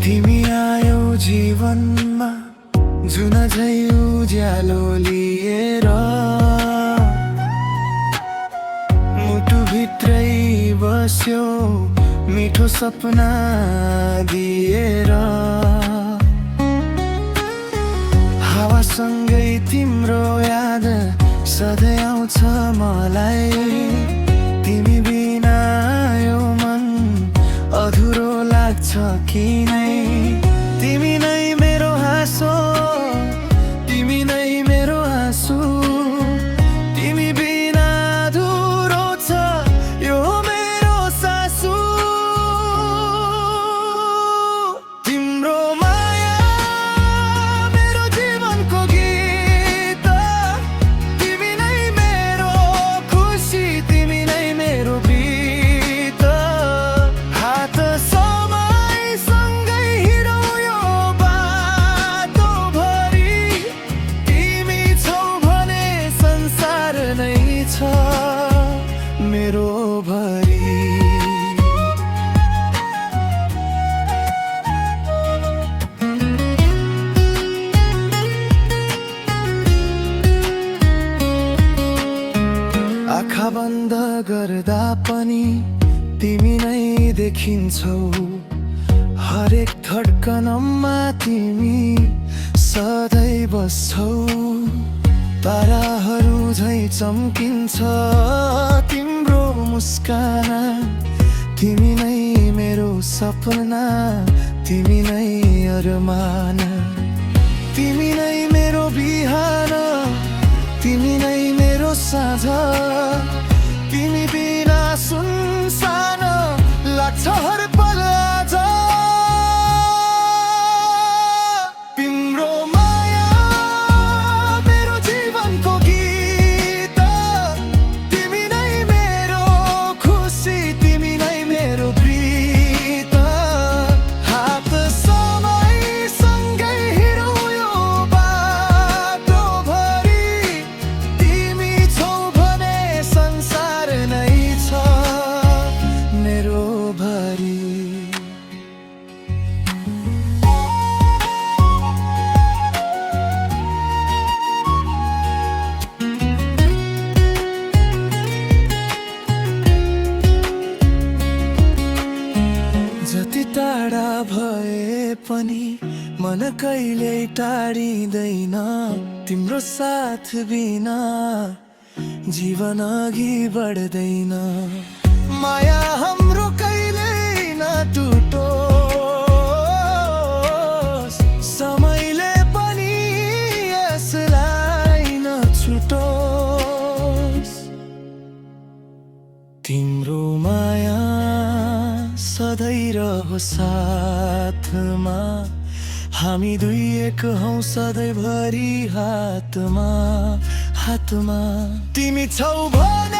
तिमी आयौ जीवनमा जुन झै उज्यालो लिएर, मुटुभित्रै बस्यो मिठो सपना दिएर। हावासँगै तिम्रो याद सधैँ आउँछ मलाई, तिमी बिना यो मन अधुरो लाग्छ किन? तिमी नै मेरो हाँसो, तिमी नै मेरो आँसु, तिमी बिना अधुरो छ यो मेरो सासु। तिम्रो माया मेरो जीवनको गीत, तिमी नै मेरो खुसी, तिमी नै मेरो प्रीत। हात मेरो भरी आँखा बन्द गर्दा पनि तिमी नै देखिन्छौ, हरेक धड्कनमा तिमी सधैँ बस्छौ। ताराहरू झै चम्किन्छ तिम्रो मुस्कान, तिमी नै मेरो सपना, तिमी नै अरमान। तिमी नै मेरो बिहान, तिमी नै मेरो साँझ, तिमी बिना सुनसान लाग्छ हर पल आज। जति टाढा भए पनि मन कहिले टाढिँदैन, तिम्रो साथ बिना जीवन अघि बढ्दैन। माया हाम्रो कहिल्यै नटुटोस्, समयले पनि यसलाई नछुटोस्। तिम्रो माया सधैँ रहोस् साथमा, हामी दुई एक हौं सधैँभरि हातमा हातमा। तिमी छौ भने